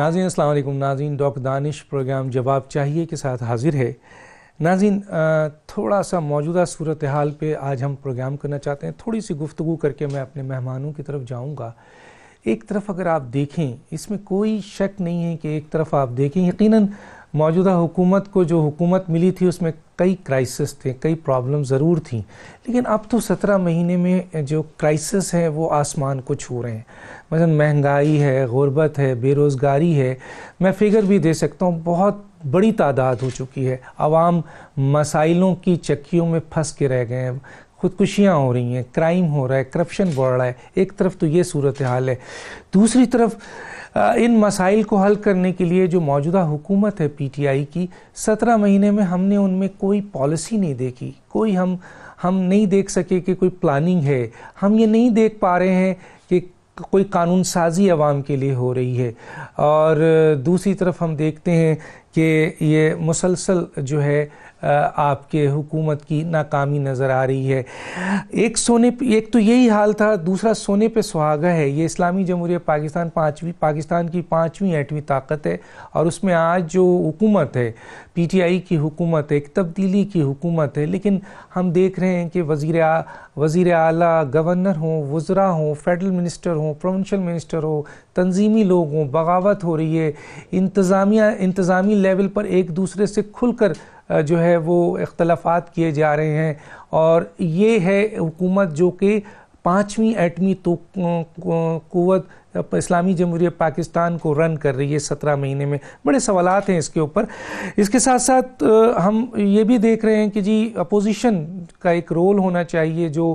ناظرین السلام علیکم. ناظرین ڈاکٹر دانش پروگرام جواب چاہیے کے ساتھ حاضر ہے. ناظرین تھوڑا سا موجودہ صورتحال پہ آج ہم پروگرام کرنا چاہتے ہیں. تھوڑی سی گفتگو کر کے میں اپنے مہمانوں کی طرف جاؤں گا. ایک طرف اگر آپ دیکھیں، اس میں کوئی شک نہیں ہے کہ ایک طرف آپ دیکھیں یقیناً موجودہ حکومت کو جو حکومت ملی تھی اس میں کئی کرائسس تھے، کئی پرابلم ضرور تھیں، لیکن اب تو 17 مہینے میں جو کرائسس ہیں وہ آسمان کو چھو رہے ہیں. مثلا مہنگائی ہے، غربت ہے، بے روزگاری ہے. میں فگر بھی دے سکتا ہوں، بہت بڑی تعداد ہو چکی ہے. عوام مسائلوں کی چکیوں میں پھنس کے رہ گئے ہیں، خودکشیاں ہو رہی ہیں، کرائم ہو رہا ہے، کرپشن بڑھ رہا ہے. ایک طرف تو یہ صورتحال ہے. دوسری طرف ان مسائل کو حل کرنے کے لیے جو موجودہ حکومت ہے پی ٹی آئی کی، 17 مہینے میں ہم نے ان میں کوئی پالیسی نہیں دیکھی. کوئی ہم نہیں دیکھ سکے کہ کوئی پلاننگ ہے. ہم یہ نہیں دیکھ پا رہے ہیں کہ کوئی قانون سازی عوام کے لیے ہو رہی ہے. اور دوسری طرف ہم دیکھتے ہیں کہ یہ مسلسل جو ہے آپ کے حکومت کی ناکامی نظر آ رہی ہے. ایک تو یہی حال تھا، دوسرا سونے پہ سہاگا ہے. یہ اسلامی جمہوریہ پاکستان کی 5ویں ایٹمی طاقت ہے، اور اس میں آج جو حکومت ہے پی ٹی آئی کی حکومت ہے، ایک تبدیلی کی حکومت ہے. لیکن ہم دیکھ رہے ہیں کہ وزیر اعلیٰ، گورنر ہوں، وزراء ہوں، فیڈرل منسٹر ہوں، پروونشل منسٹر ہوں، تنظیمی لوگ ہوں، بغاوت ہو رہی ہے. انتظامی لیول پر ایک دوسرے سے کھل کر جو ہے وہ اختلافات کیے جا رہے ہیں. اور یہ ہے حکومت جو کہ 5ویں ایٹمی قوت اسلامی جمہوریہ پاکستان کو رن کر رہی ہے 17 مہینے میں. بڑے سوالات ہیں اس کے اوپر. اس کے ساتھ ساتھ ہم یہ بھی دیکھ رہے ہیں کہ جی اپوزیشن کا ایک رول ہونا چاہیے، جو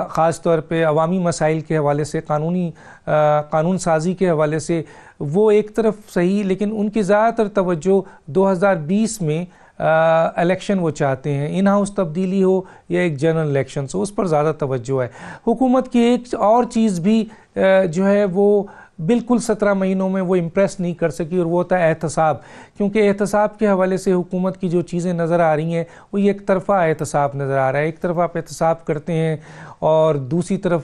خاص طور پہ عوامی مسائل کے حوالے سے، قانون سازی کے حوالے سے وہ ایک طرف صحیح، لیکن ان کی زیادہ تر توجہ 2020 میں الیکشن وہ چاہتے ہیں، ان ہاؤس تبدیلی ہو یا ایک جنرل الیکشن ہو، اس پر زیادہ توجہ ہے. حکومت کی ایک اور چیز بھی جو ہے وہ بالکل 17 مہینوں میں وہ امپریس نہیں کر سکی، اور وہ ہوتا ہے احتساب. کیونکہ احتساب کے حوالے سے حکومت کی جو چیزیں نظر آ رہی ہیں وہ یہ ایک طرفہ احتساب نظر آ رہا ہے. ایک طرف آپ احتساب کرتے ہیں اور دوسری طرف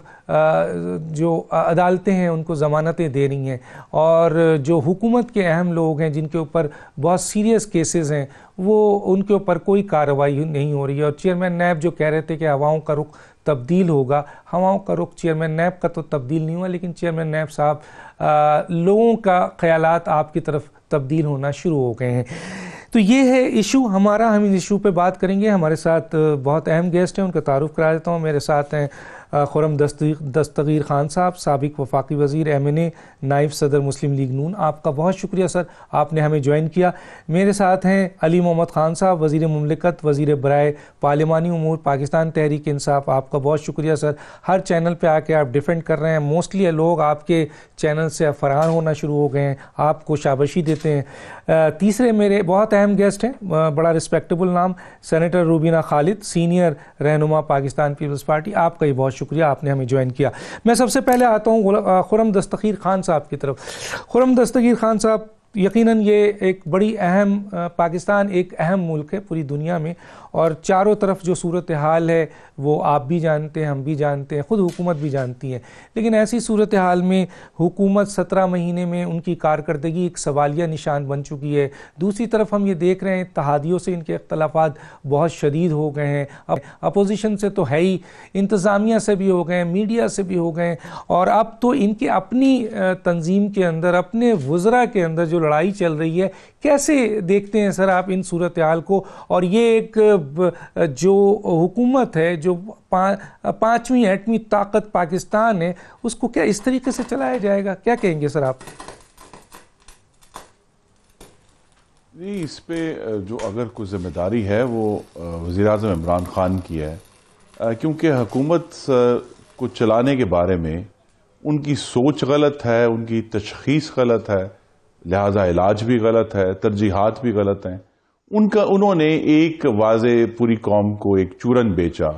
جو عدالتیں ہیں ان کو ضمانتیں دے رہی ہیں، اور جو حکومت کے اہم لوگ ہیں جن کے اوپر بہت سیریس کیسز ہیں وہ ان کے اوپر کوئی کارروائی نہیں ہو رہی ہے. اور چیئرمین نیب جو کہہ رہے تھے کہ ہواؤں کا رخ تبدیل ہوگا، ہواؤں کا رخ چیئرمین نیب کا تو تبدیل نہیں ہوا، لیکن چیئرمین نیب صاحب لوگوں کا خیالات آپ کی طرف تبدیل ہونا شروع ہو گئے ہیں. تو یہ ہے ایشو ہمارا. ہم اس ایشو پہ بات کریں گے. ہمارے ساتھ بہت اہم گیسٹ ہیں، ان کا تعارف کرا دیتا ہوں. میرے ساتھ ہیں خرم دستگیر خان صاحب، سابق وفاقی وزیر M&A، نائب صدر مسلم لیگ نون. آپ کا بہت شکریہ سر، آپ نے ہمیں جوائن کیا. میرے ساتھ ہیں علی محمد خان صاحب، وزیر مملکت، وزیر برائے پارلیمانی امور، پاکستان تحریک انصاف. آپ کا بہت شکریہ سر، ہر چینل پہ آ کے آپ ڈیفینڈ کر رہے ہیں. موسٹلی لوگ آپ کے چینل سے فرحان ہونا شروع ہو گئے ہیں، آپ کو شاباشی دیتے ہیں. تیسرے میرے بہت اہم گیسٹ ہیں، بڑا رسپیکٹیبل نام، سینیٹر روبینہ خالد، سینئر رہنما پاکستان پیپلز پارٹی. آپ کا ہی بہت شکریہ، آپ نے ہمیں جوائن کیا. میں سب سے پہلے آتا ہوں خرم دستگیر خان صاحب کی طرف. خرم دستگیر خان صاحب، یقیناً یہ ایک بڑی اہم پاکستان ایک اہم ملک ہے پوری دنیا میں، اور چاروں طرف جو صورتحال ہے وہ آپ بھی جانتے ہیں، ہم بھی جانتے ہیں، خود حکومت بھی جانتی ہے. لیکن ایسی صورتحال میں حکومت 17 مہینے میں ان کی کارکردگی ایک سوالیہ نشان بن چکی ہے. دوسری طرف ہم یہ دیکھ رہے ہیں اتحادیوں سے ان کے اختلافات بہت شدید ہو گئے ہیں. اپوزیشن سے تو ہے ہی، انتظامیہ سے بھی ہو گئے ہیں، میڈیا سے بھی ہو گئے ہیں، اور اب تو ان کے اپنی تنظیم کے اندر، اپنے وزراء کے اندر جو لڑائی چل رہی ہے. کیسے دیکھتے ہیں سر آپ ان صورتحال کو؟ اور یہ ایک جو حکومت ہے، جو 5ویں ایٹمی طاقت پاکستان ہے، اس کو کیا اس طریقے سے چلایا جائے گا؟ کیا کہیں گے سر آپ؟ نہیں، اس پہ جو اگر کوئی ذمہ داری ہے وہ وزیراعظم عمران خان کی ہے، کیونکہ حکومت کو چلانے کے بارے میں ان کی سوچ غلط ہے، ان کی تشخیص غلط ہے، لہذا علاج بھی غلط ہے، ترجیحات بھی غلط ہیں. انہوں نے ایک واضح پوری قوم کو ایک چورن بیچا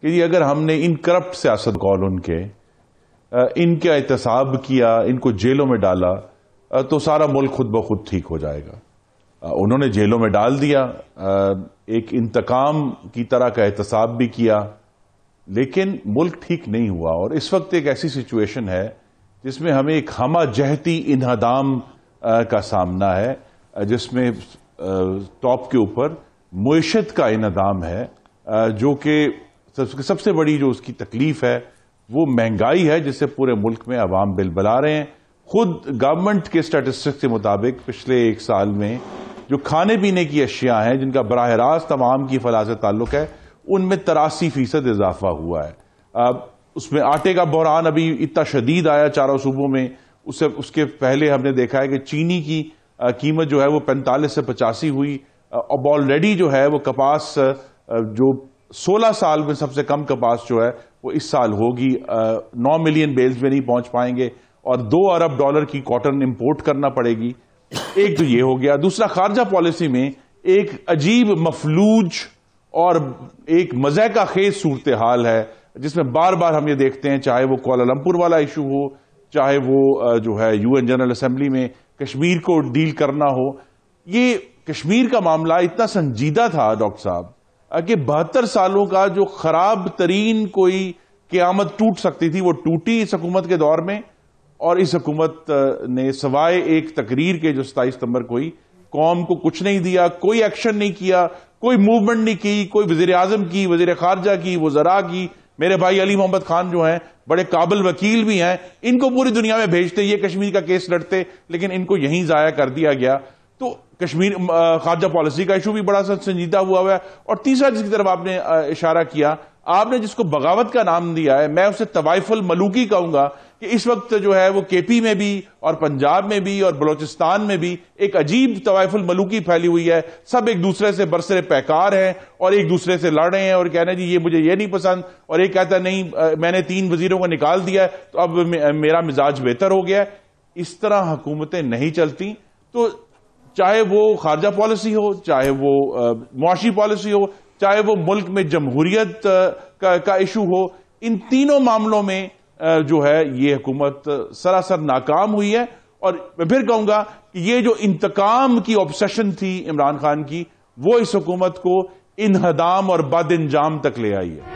کہ یہ اگر ہم نے ان کرپٹ سیاست قول ان کا احتساب کیا، ان کو جیلوں میں ڈالا تو سارا ملک خود بخود ٹھیک ہو جائے گا. انہوں نے جیلوں میں ڈال دیا، ایک انتقام کی طرح کا احتساب بھی کیا، لیکن ملک ٹھیک نہیں ہوا. اور اس وقت ایک ایسی سچویشن ہے جس میں ہمیں ایک ہمہ جہتی انہدام کا سامنا ہے، جس میں ٹاپ کے اوپر معیشت کا انہدام ہے، جو کہ سب سے بڑی جو اس کی تکلیف ہے وہ مہنگائی ہے، جس سے پورے ملک میں عوام بل بلا رہے ہیں۔ خود گورنمنٹ کے اسٹیٹسٹکس کے مطابق پچھلے ایک سال میں جو کھانے پینے کی اشیاء ہیں جن کا براہ راست عوام کی فلاح سے تعلق ہے، ان میں 83% اضافہ ہوا ہے۔ اس میں آٹے کا بحران ابھی اتنا شدید آیا چاروں صوبوں میں، اس کے پہلے ہم نے دیکھا ہے کہ چینی کی قیمت جو ہے وہ 45 سے 85 ہوئی۔ اب آلریڈی جو ہے وہ کپاس جو 16 سال میں سب سے کم کپاس جو ہے وہ اس سال ہوگی، 9 ملین بیلز میں نہیں پہنچ پائیں گے، اور $2 ارب کی کاٹن امپورٹ کرنا پڑے گی۔ ایک تو یہ ہو گیا۔ دوسرا، خارجہ پالیسی میں ایک عجیب مفلوج اور ایک مضحکہ خیز صورتحال ہے، جس میں بار بار ہم یہ دیکھتے ہیں، چاہے وہ کوالالمپور والا ایشو ہو، چاہے وہ جو ہے UN جنرل اسمبلی میں کشمیر کو ڈیل کرنا ہو۔ یہ کشمیر کا معاملہ اتنا سنجیدہ تھا ڈاکٹر صاحب کہ 72 سالوں کا جو خراب ترین کوئی قیامت ٹوٹ سکتی تھی وہ ٹوٹی اس حکومت کے دور میں، اور اس حکومت نے سوائے ایک تقریر کے جو 27 ستمبر کو ہوئی، قوم کو کچھ نہیں دیا، کوئی ایکشن نہیں کیا، کوئی موومنٹ نہیں کی، کوئی وزیر اعظم کی، وزیر خارجہ کی، وزراء کی۔ میرے بھائی علی محمد خان جو ہیں بڑے قابل وکیل بھی ہیں، ان کو پوری دنیا میں بھیجتے، یہ کشمیر کا کیس لڑتے، لیکن ان کو یہیں ضائع کر دیا گیا۔ تو کشمیر خارجہ پالیسی کا ایشو بھی بڑا سنجیدہ ہوا ہے۔ اور تیسرا جس کی طرف آپ نے اشارہ کیا، آپ نے جس کو بغاوت کا نام دیا ہے، میں اسے طوائف الملوکی کہوں گا، کہ اس وقت جو ہے وہ KP میں بھی اور پنجاب میں بھی اور بلوچستان میں بھی ایک عجیب طوائف الملوکی پھیلی ہوئی ہے۔ سب ایک دوسرے سے برسر پیکار ہیں اور ایک دوسرے سے لڑ رہے ہیں اور کہنا جی یہ مجھے یہ نہیں پسند، اور ایک کہتا نہیں میں نے 3 وزیروں کو نکال دیا ہے تو اب میرا مزاج بہتر ہو گیا ہے۔ اس طرح حکومتیں نہیں چلتی۔ تو چاہے وہ خارجہ پالیسی ہو، چاہے وہ معاشی پالیسی ہو، چاہے وہ ملک میں جمہوریت کا ایشو ہو، ان تینوں معاملوں میں جو ہے یہ حکومت سراسر ناکام ہوئی ہے۔ اور میں پھر کہوں گا کہ یہ جو انتقام کی آبسیشن تھی عمران خان کی، وہ اس حکومت کو انہدام اور بد انجام تک لے آئی ہے۔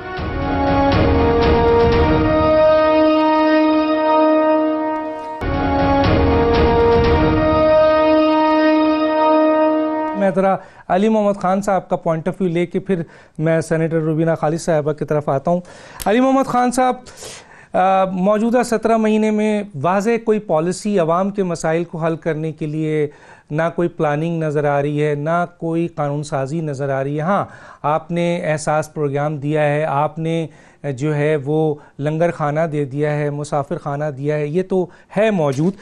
میں ذرا علی محمد خان صاحب کا پوائنٹ آف ویو لے کے پھر میں سینیٹر روبینہ خالد صاحبہ کی طرف آتا ہوں۔ علی محمد خان صاحب، موجودہ 17 مہینے میں واضح کوئی پالیسی عوام کے مسائل کو حل کرنے کے لیے نہ کوئی پلاننگ نظر آ رہی ہے، نہ کوئی قانون سازی نظر آ رہی ہے۔ ہاں، آپ نے احساس پروگرام دیا ہے، آپ نے جو ہے وہ لنگر خانہ دے دیا ہے، مسافر خانہ دیا ہے، یہ تو ہے موجود،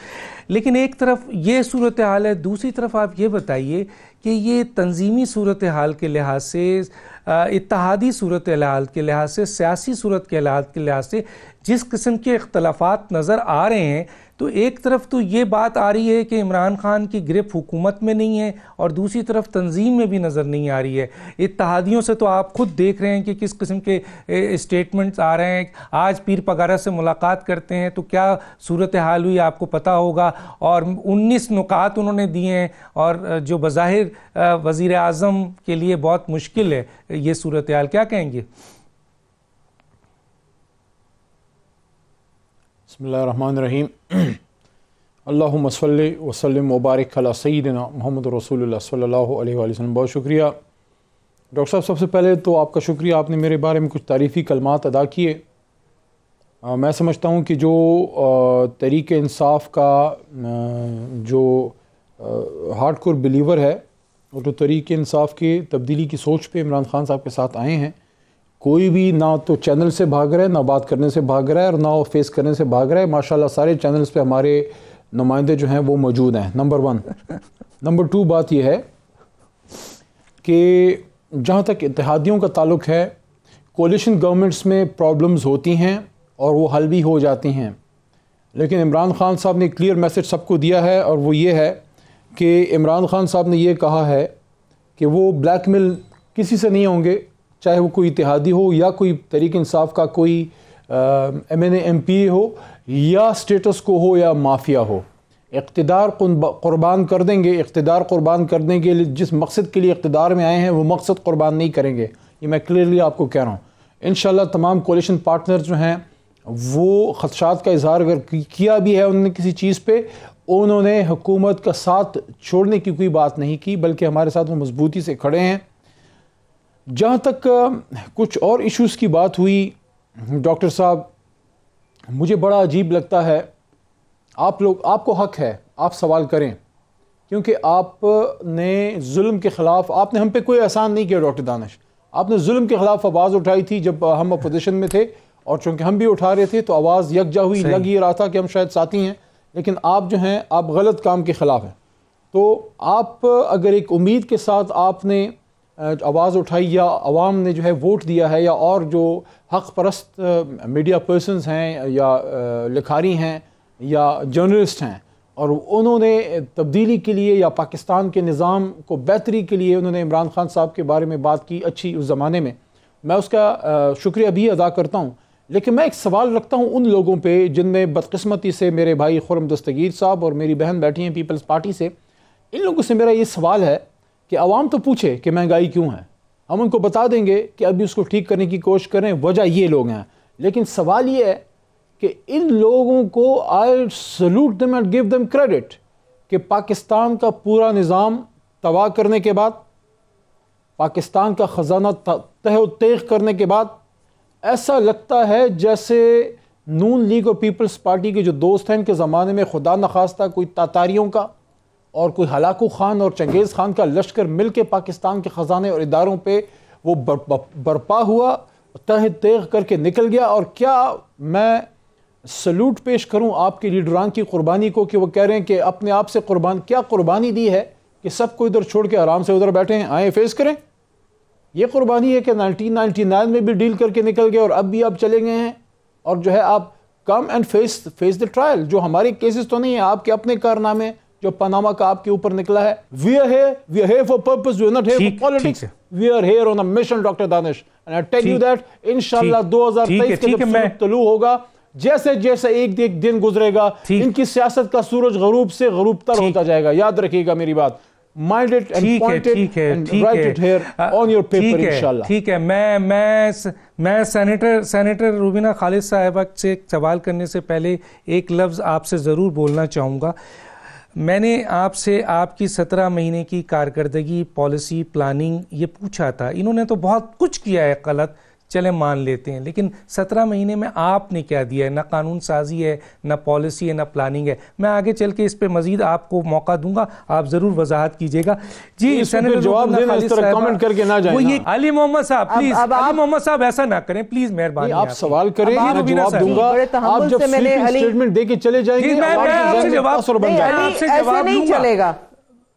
لیکن ایک طرف یہ صورتحال ہے، دوسری طرف آپ یہ بتائیے کہ یہ تنظیمی صورتحال کے لحاظ سے، اتحادی صورتحال کے لحاظ سے، سیاسی صورتحال کے لحاظ سے جس قسم کے اختلافات نظر آ رہے ہیں، تو ایک طرف تو یہ بات آ رہی ہے کہ عمران خان کی گرفت حکومت میں نہیں ہے، اور دوسری طرف تنظیم میں بھی نظر نہیں آ رہی ہے۔ اتحادیوں سے تو آپ خود دیکھ رہے ہیں کہ کس قسم کے اسٹیٹمنٹس آ رہے ہیں۔ آج پیر پگارا سے ملاقات کرتے ہیں تو کیا صورتحال ہوئی آپ کو پتہ ہوگا، اور 19 نکات انہوں نے دیے ہیں، اور جو بظاہر وزیر اعظم کے لیے بہت مشکل ہے یہ صورتحال۔ کیا کہیں گے؟ بسم اللہ الرحمن الرحیم۔ اللہم صلی وسلم وبارک علی سیدنا محمد رسول اللہ صلی اللہ علیہ وآلہ وسلم۔ بہت شکریہ ڈاکٹر صاحب، سب سے پہلے تو آپ کا شکریہ، آپ نے میرے بارے میں کچھ تعریفی کلمات ادا کیے۔ میں سمجھتا ہوں کہ جو تحریک انصاف کا جو ہارڈ کور بلیور ہے، اور جو تحریک انصاف کی تبدیلی کی سوچ پہ عمران خان صاحب کے ساتھ آئے ہیں، کوئی بھی نہ تو چینل سے بھاگ رہا ہے، نہ بات کرنے سے بھاگ رہا ہے، اور نہ وہ فیس کرنے سے بھاگ رہا ہے۔ ماشاءاللہ سارے چینلز پہ ہمارے نمائندے جو ہیں وہ موجود ہیں، نمبر 1۔ نمبر 2 بات یہ ہے کہ جہاں تک اتحادیوں کا تعلق ہے، کولیشن گورنمنٹس میں پرابلمز ہوتی ہیں اور وہ حل بھی ہو جاتی ہیں، لیکن عمران خان صاحب نے کلیئر میسج سب کو دیا ہے، اور وہ یہ ہے کہ عمران خان صاحب نے یہ کہا ہے کہ وہ بلیک میل کسی سے نہیں ہوں گے، چاہے وہ کوئی اتحادی ہو یا کوئی تحریک انصاف کا کوئی MNA MP ہو یا اسٹیٹس کو ہو یا مافیا ہو۔ اقتدار قربان کر دیں گے، اقتدار قربان کرنے کے لیے جس مقصد کے لیے اقتدار میں آئے ہیں وہ مقصد قربان نہیں کریں گے، یہ میں کلیئرلی آپ کو کہہ رہا ہوں۔ انشاءاللہ تمام کولیشن پارٹنر جو ہیں وہ خدشات کا اظہار اگر کیا بھی ہے انہوں نے کسی چیز پہ، انہوں نے حکومت کا ساتھ چھوڑنے کی کوئی بات نہیں کی، بلکہ ہمارے ساتھ وہ مضبوطی سے کھڑے ہیں۔ جہاں تک کچھ اور ایشوز کی بات ہوئی ڈاکٹر صاحب، مجھے بڑا عجیب لگتا ہے، آپ کو حق ہے آپ سوال کریں، کیونکہ آپ نے ظلم کے خلاف، آپ نے ہم پہ کوئی احسان نہیں کیا ڈاکٹر دانش، آپ نے ظلم کے خلاف آواز اٹھائی تھی جب ہم اپوزیشن میں تھے، اور چونکہ ہم بھی اٹھا رہے تھے تو آواز یکجا ہوئی، لگ یہ رہا تھا کہ ہم شاید ساتھی ہیں، لیکن آپ جو ہیں آپ غلط کام کے خلاف ہیں۔ تو آپ اگر ایک امید کے ساتھ آپ نے آواز اٹھائی، یا عوام نے جو ہے ووٹ دیا ہے، یا اور جو حق پرست میڈیا پرسنز ہیں یا لکھاری ہیں یا جرنلسٹ ہیں، اور انہوں نے تبدیلی کے لیے یا پاکستان کے نظام کو بہتری کے لیے انہوں نے عمران خان صاحب کے بارے میں بات کی اچھی اس زمانے میں، میں اس کا شکریہ بھی ادا کرتا ہوں۔ لیکن میں ایک سوال رکھتا ہوں ان لوگوں پہ جن میں بدقسمتی سے میرے بھائی خرم دستگیر صاحب اور میری بہن بیٹھی ہیں پیپلز پارٹی سے، ان لوگوں سے میرا یہ سوال ہے کہ عوام تو پوچھے کہ مہنگائی کیوں ہے، ہم ان کو بتا دیں گے کہ ابھی اس کو ٹھیک کرنے کی کوشش کریں، وجہ یہ لوگ ہیں، لیکن سوال یہ ہے کہ ان لوگوں کو I salute them and give them credit کہ پاکستان کا پورا نظام تباہ کرنے کے بعد، پاکستان کا خزانہ تہہ و تیغ کرنے کے بعد، ایسا لگتا ہے جیسے نون لیگ اور پیپلز پارٹی کے جو دوست ہیں ان کے زمانے میں خدا نخواستہ کوئی تاتاریوں کا اور کوئی ہلاکو خان اور چنگیز خان کا لشکر مل کے پاکستان کے خزانے اور اداروں پہ وہ برپا ہوا، تہہ تیغ کر کے نکل گیا۔ اور کیا میں سلوٹ پیش کروں آپ کے لیڈران کی قربانی کو کہ وہ کہہ رہے ہیں کہ اپنے آپ سے کیا قربانی دی ہے کہ سب کو ادھر چھوڑ کے آرام سے ادھر بیٹھے ہیں، آئیں فیس کریں۔ یہ قربانی ہے کہ 1999 میں بھی ڈیل کر کے نکل گئے اور اب بھی آپ چلے گئے ہیں، اور جو ہے آپ come and face the trial, جو ہمارے کیسز تو نہیں ہیں، آپ کے اپنے کارنامے جو پاناما کا آپ کے اوپر نکلا ہے۔ We are here for purpose, we are not here for politics, we are here on a mission doctor Danish, and I tell you that انشاءاللہ 2023 کے جب سورج طلوع ہوگا، جیسے جیسے ایک دن گزرے گا ان کی سیاست کا سورج غروب سے غروب تر ہوتا جائے گا، یاد رکھیے گا میری بات۔ Mind it and point it and write it here on your paper انشاءاللہ۔ ٹھیک ہے، میں سینیٹر روبینہ خالد صاحبہ سے سوال کرنے سے پہلے ایک لفظ آپ سے ضرور بولنا چاہوں گا۔ میں نے آپ سے آپ کی 17 مہینے کی کارکردگی، پالیسی، پلاننگ یہ پوچھا تھا۔ انہوں نے تو بہت کچھ کیا ہے غلط، چلے مان لیتے ہیں، لیکن 17 مہینے میں آپ نے کیا دیا ہے؟ نہ قانون سازی ہے، نہ پالیسی ہے، نہ پلاننگ ہے۔ میں آگے چل کے اس پہ مزید آپ کو موقع دوں گا، آپ ضرور وضاحت کیجئے گا۔ جی سینیٹر جواب دینا اس طرح کامنٹ کر کے نہ جائیں۔ وہ یہ علی محمد صاحب پلیز، علی محمد صاحب ایسا نہ کریں پلیز، مہربانی آپ سوال کریں، میں جواب دوں گا، آپ جب سویپنگ سٹیٹمنٹ دے کے چلے جائیں گے آپ سے جواب ایسے نہیں چلے گا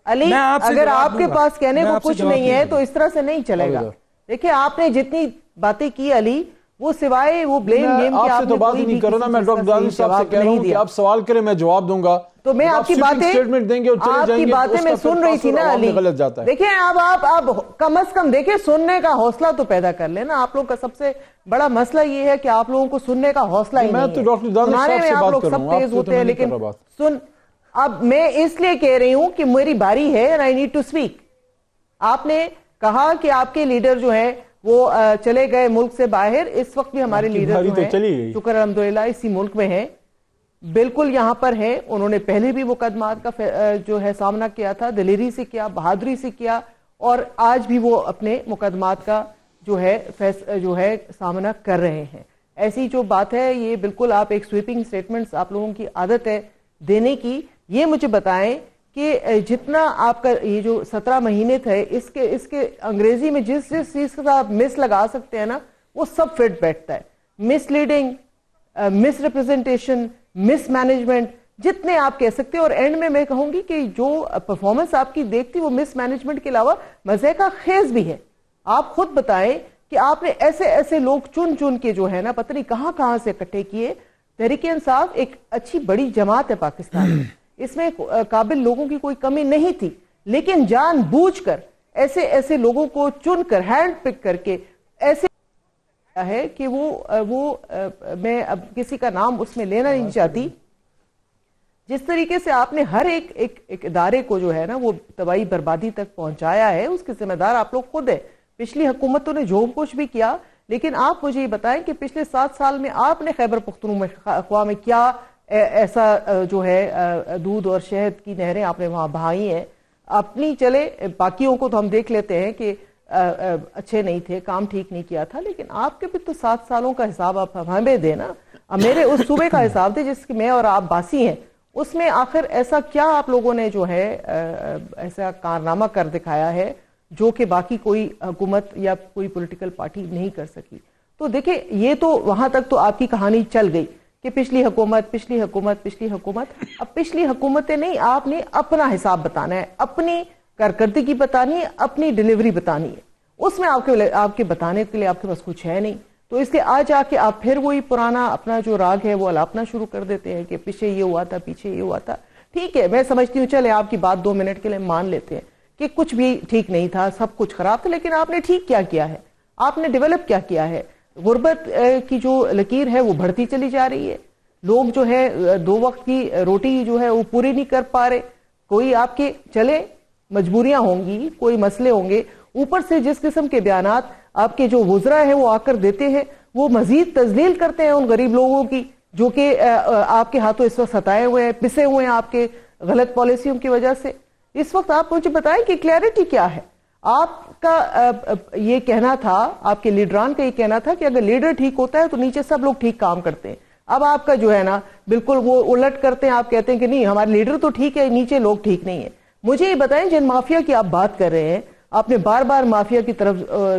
علی، اگر آپ کے پاس کہنے کو کچھ نہیں ہے تو اس طرح سے نہیں چلے گا۔ دیکھیں آپ نے جتنی باتیں کی علی، وہ سوائے وہ بلیم گیم آپ سے تو بات ہی نہیں کرو نا، میں ڈاکٹر دانش صاحب سے کہہ رہا ہوں کہ آپ سوال کریں میں جواب دوں گا، تو میں آپ کی باتیں میں سن رہی تھی نا علی۔ دیکھیں آپ کم از کم دیکھیں سننے کا حوصلہ تو پیدا کر لیں نا۔ آپ لوگ کا سب سے بڑا مسئلہ یہ ہے کہ آپ لوگوں کو سننے کا حوصلہ ہی نہیں ہے۔ میں تو ڈاکٹر دانش صاحب سے بات کر رہا ہوں، تیز ہوتے ہیں لیکن سن، اب میں اس لیے کہہ رہی ہوں کہ میری باری ہے and I need to speak۔ آپ نے کہا کہ آپ کے لیڈر جو ہیں وہ چلے گئے ملک سے باہر، اس وقت بھی ہمارے لیڈر جو ہیں شکر الحمدللہ اسی ملک میں ہیں، بالکل یہاں پر ہیں۔ انہوں نے پہلے بھی مقدمات کا جو ہے سامنا کیا تھا، دلیری سے کیا، بہادری سے کیا، اور آج بھی وہ اپنے مقدمات کا جو ہے سامنا کر رہے ہیں۔ ایسی جو بات ہے یہ بالکل آپ ایک سویپنگ سٹیٹمنٹس آپ لوگوں کی عادت ہے دینے کی۔ یہ مجھے بتائیں کہ جتنا آپ کا یہ جو 17 مہینے تھے اس کے انگریزی میں جس چیز کا آپ مس لگا سکتے ہیں نا وہ سب فٹ بیٹھتا ہے۔ مس لیڈنگ، مس ریپرزنٹیشن، مس مینجمنٹ، جتنے آپ کہہ سکتے ہیں۔ اور اینڈ میں میں کہوں گی کہ جو پرفارمنس آپ کی دیکھتی وہ مس مینجمنٹ کے علاوہ مزے کا خیز بھی ہے۔ آپ خود بتائیں کہ آپ نے ایسے لوگ چن کے جو ہے نا پتہ نہیں کہاں سے اکٹھے کیے۔ تحریک انصاف ایک اچھی بڑی جماعت ہے پاکستان میں، اس میں قابل لوگوں کی کوئی کمی نہیں تھی، لیکن جان بوجھ کر ایسے لوگوں کو چن کر ہینڈ پک کر کے ایسے ہے کہ وہ میں اب کسی کا نام اس میں لینا نہیں چاہتی، جس طریقے سے آپ نے ہر ایک ادارے کو جو ہے نا وہ تباہی بربادی تک پہنچایا ہے، اس کے ذمہ دار آپ لوگ خود ہیں۔ پچھلی حکومتوں نے جو کچھ بھی کیا، لیکن آپ مجھے یہ بتائیں کہ پچھلے 7 سال میں آپ نے خیبر پختونخوا میں کیا ایسا جو ہے دودھ اور شہد کی نہریں آپ نے وہاں بہائی ہیں اپنی. چلے باقیوں کو تو ہم دیکھ لیتے ہیں کہ اچھے نہیں تھے, کام ٹھیک نہیں کیا تھا, لیکن آپ کے بھی تو 7 سالوں کا حساب آپ ہمیں دیں نا. میرے اس صوبے کا حساب دے جس کے میں اور آپ باسی ہیں, اس میں آخر ایسا کیا آپ لوگوں نے جو ہے ایسا کارنامہ کر دکھایا ہے جو کہ باقی کوئی حکومت یا کوئی پولیٹیکل پارٹی نہیں کر سکی. تو دیکھیں یہ تو وہاں تک تو آپ کی کہانی چل گئی کہ پچھلی حکومت. اب پچھلی حکومتیں نہیں, آپ نے اپنا حساب بتانا ہے, اپنی کارکردگی بتانی ہے, اپنی ڈیلیوری بتانی ہے. اس میں آپ کے بتانے کے لیے آپ کے پاس کچھ ہے نہیں. تو اس لیے آج آ کے آپ پھر وہی پرانا اپنا جو راگ ہے وہ الاپنا شروع کر دیتے ہیں کہ پیچھے یہ ہوا تھا, پیچھے یہ ہوا تھا. ٹھیک ہے, میں سمجھتی ہوں چلے آپ کی بات 2 منٹ کے لیے مان لیتے ہیں کہ کچھ بھی ٹھیک نہیں تھا, سب کچھ خراب تھا, لیکن آپ نے ٹھیک کیا کیا ہے, آپ نے ڈیولپ کیا کیا ہے. غربت کی جو لکیر ہے وہ بڑھتی چلی جا رہی ہے. لوگ جو ہے 2 وقت کی روٹی جو ہے وہ پوری نہیں کر پا رہے. کوئی آپ کے چلے مجبوریاں ہوں گی, کوئی مسئلے ہوں گے, اوپر سے جس قسم کے بیانات آپ کے جو وزراء ہیں وہ آ کر دیتے ہیں وہ مزید تذلیل کرتے ہیں ان غریب لوگوں کی جو کہ آپ کے ہاتھوں اس وقت ستائے ہوئے ہیں, پسے ہوئے ہیں آپ کے غلط پالیسیوں کی وجہ سے. اس وقت آپ مجھے بتائیں کہ کلیئرٹی کیا ہے. آپ کا یہ کہنا تھا, آپ کے لیڈران کا یہ کہنا تھا کہ اگر لیڈر ٹھیک ہوتا ہے تو نیچے سب لوگ ٹھیک کام کرتے ہیں. اب آپ کا جو ہے نا بالکل وہ الٹ کرتے ہیں, آپ کہتے ہیں کہ نہیں ہمارے لیڈر تو ٹھیک ہے, نیچے لوگ ٹھیک نہیں ہیں. مجھے یہ بتائیں جن مافیا کی آپ بات کر رہے ہیں, آپ نے بار بار مافیا کی طرف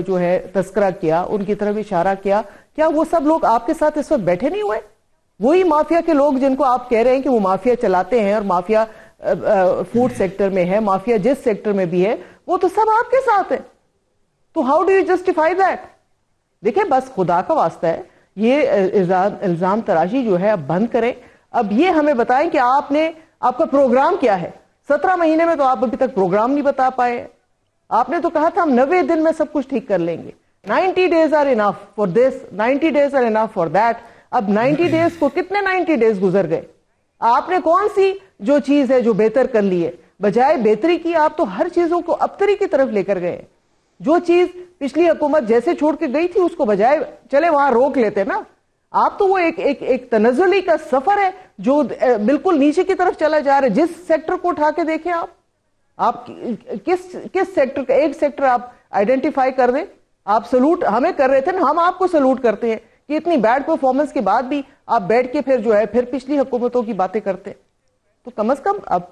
جو ہے تذکرہ کیا, ان کی طرف اشارہ کیا, کیا وہ سب لوگ آپ کے ساتھ اس وقت بیٹھے نہیں ہوئے؟ وہی مافیا کے لوگ جن کو آپ کہہ رہے ہیں کہ وہ مافیا چلاتے ہیں, اور مافیا فوڈ سیکٹر میں ہے, مافیا جس سیکٹر میں بھی ہے, وہ تو سب آپ کے ساتھ ہے. تو how do you justify that? دیکھیں بس خدا کا واسطہ ہے, یہ الزام تراشی جو ہے اب بند کریں. اب یہ ہمیں بتائیں کہ آپ کا پروگرام کیا ہے. 17 مہینے میں تو آپ ابھی تک پروگرام نہیں بتا پائے. آپ نے تو کہا تھا ہم 90 دن میں سب کچھ ٹھیک کر لیں گے. 90 days are enough for this, 90 days are enough for that. اب 90 days کو کتنے 90 days گزر گئے؟ آپ نے کون سی جو چیز ہے جو بہتر کر لی ہے؟ بجائے بہتری کی آپ تو ہر چیزوں کو ابتری کی طرف لے کر گئے. جو چیز پچھلی حکومت جیسے چھوڑ کے گئی تھی اس کو بجائے چلے وہاں روک لیتے نا. آپ تو وہ ایک تنزلی کا سفر ہے جو بالکل نیچے کی طرف چلا جا رہا ہے. جس سیکٹر کو اٹھا کے دیکھیں آپ کس سیکٹر کا ایک سیکٹر آپ آئیڈینٹیفائی کر دیں. آپ سلوٹ ہمیں کر رہے تھے نا, ہم آپ کو سلوٹ کرتے ہیں کہ اتنی بیڈ پرفارمنس کے بعد بھی آپ بیٹھ کے پھر جو ہے پھر پچھلی حکومتوں کی باتیں کرتے. تو کم از کم اب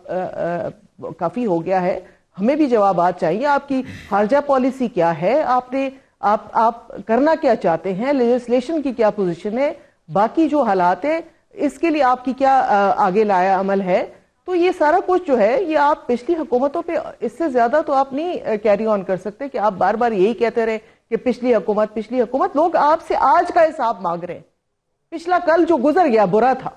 کافی ہو گیا ہے, ہمیں بھی جوابات چاہیے. آپ کی خارجہ پالیسی کیا ہے, آپ کرنا کیا چاہتے ہیں, لیجسلیشن کی کیا پوزیشن ہے, باقی جو حالات ہیں اس کے لیے آپ کی کیا آگے لایا عمل ہے. تو یہ سارا کچھ جو ہے یہ آپ پچھلی حکومتوں پہ اس سے زیادہ تو آپ نہیں کیری آن کر سکتے کہ آپ بار بار یہی کہتے رہے کہ پچھلی حکومت. لوگ آپ سے آج کا حساب مانگ رہے ہیں. پچھلا کل جو گزر گیا برا تھا,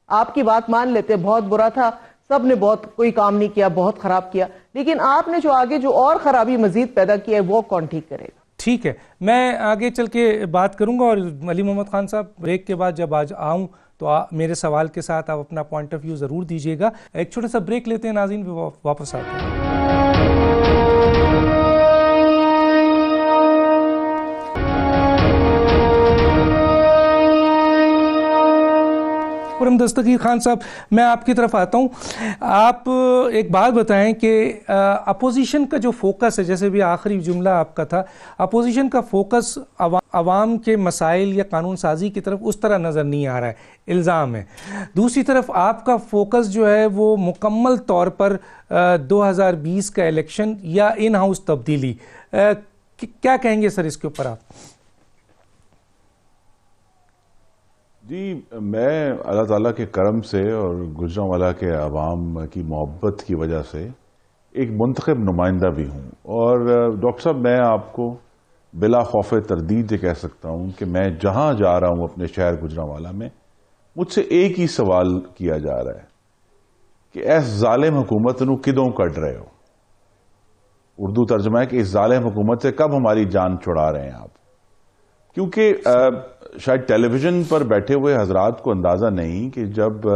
آپ کی بات مان لیتے, بہت برا تھا, سب نے بہت کوئی کام نہیں کیا, بہت خراب کیا, لیکن آپ نے جو آگے جو اور خرابی مزید پیدا کی ہے وہ کون ٹھیک کرے گا؟ ٹھیک ہے, میں آگے چل کے بات کروں گا. اور علی محمد خان صاحب بریک کے بعد جب آج آؤں تو میرے سوال کے ساتھ آپ اپنا پوائنٹ آف ویو ضرور دیجیے گا. ایک چھوٹا سا بریک لیتے ہیں ناظرین, واپس آتے ہیں. خرم دستگیر خان صاحب, میں آپ کی طرف آتا ہوں. آپ ایک بات بتائیں کہ اپوزیشن کا جو فوکس ہے, جیسے بھی آخری جملہ آپ کا تھا, اپوزیشن کا فوکس عوام کے مسائل یا قانون سازی کی طرف اس طرح نظر نہیں آ رہا ہے, الزام ہے. دوسری طرف آپ کا فوکس جو ہے وہ مکمل طور پر 2020 کا الیکشن یا ان ہاؤس تبدیلی. کیا کہیں گے سر اس کے اوپر آپ؟ جی, میں اللہ تعالیٰ کے کرم سے اور گجرانوالہ کے عوام کی محبت کی وجہ سے ایک منتخب نمائندہ بھی ہوں. اور ڈاکٹر صاحب, میں آپ کو بلا خوف تردید یہ کہہ سکتا ہوں کہ میں جہاں جا رہا ہوں اپنے شہر گجرانوالہ میں, مجھ سے ایک ہی سوال کیا جا رہا ہے کہ ایس ظالم حکومت نو کدوں کٹ رہے ہو. اردو ترجمہ ہے کہ اس ظالم حکومت سے کب ہماری جان چھڑا رہے ہیں آپ. کیونکہ شاید ٹیلی ویژن پر بیٹھے ہوئے حضرات کو اندازہ نہیں کہ جب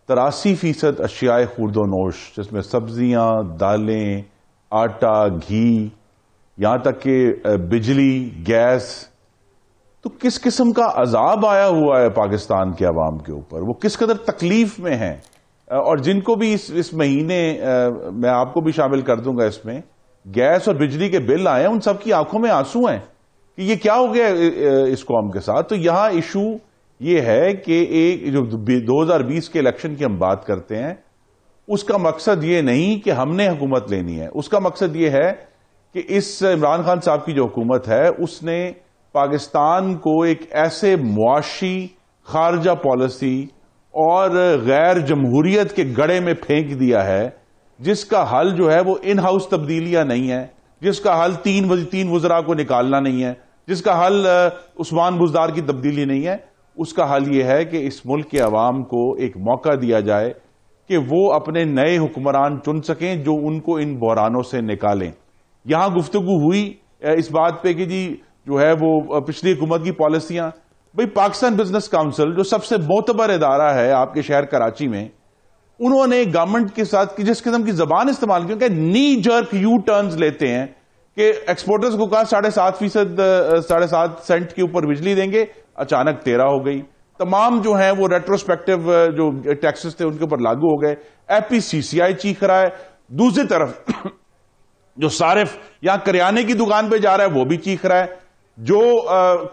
83% اشیاء خورد و نوش, جس میں سبزیاں, دالیں, آٹا, گھی, یہاں تک کہ بجلی, گیس, تو کس قسم کا عذاب آیا ہوا ہے پاکستان کے عوام کے اوپر، وہ کس قدر تکلیف میں ہیں. اور جن کو بھی اس مہینے میں آپ کو بھی شامل کر دوں گا اس میں گیس اور بجلی کے بل آئے ہیں، ان سب کی آنکھوں میں آنسو ہیں کہ یہ کیا ہو گیا اس قوم کے ساتھ. تو یہاں ایشو یہ ہے کہ ایک جو 2020 کے الیکشن کی ہم بات کرتے ہیں، اس کا مقصد یہ نہیں کہ ہم نے حکومت لینی ہے، اس کا مقصد یہ ہے کہ اس عمران خان صاحب کی جو حکومت ہے اس نے پاکستان کو ایک ایسے معاشی، خارجہ پالیسی اور غیر جمہوریت کے گڑھے میں پھینک دیا ہے جس کا حل جو ہے وہ ان ہاؤس تبدیلیاں نہیں ہے، جس کا حل تین وزراء کو نکالنا نہیں ہے، جس کا حل عثمان بزدار کی تبدیلی نہیں ہے. اس کا حل یہ ہے کہ اس ملک کے عوام کو ایک موقع دیا جائے کہ وہ اپنے نئے حکمران چن سکیں جو ان کو ان بحرانوں سے نکالیں. یہاں گفتگو ہوئی اس بات پہ کہ جی جو ہے وہ پچھلی حکومت کی پالیسیاں، بھئی پاکستان بزنس کاؤنسل جو سب سے معتبر ادارہ ہے آپ کے شہر کراچی میں، انہوں نے گورنمنٹ کے ساتھ جس قسم کی زبان استعمال کی کہ نی جرک یو ٹرنز لیتے ہیں کہ ایکسپورٹرز کو کہا 7.5% سینٹ کے اوپر بجلی دیں گے، اچانک 13 ہو گئی. تمام جو ہیں وہ ریٹروسپیکٹو جو ٹیکسز تھے ان کے اوپر لاگو ہو گئے. FPCCI چیخ رہا ہے، دوسری طرف جو صارف یہاں کریانے کی دکان پہ جا رہا ہے وہ بھی چیخ رہا ہے، جو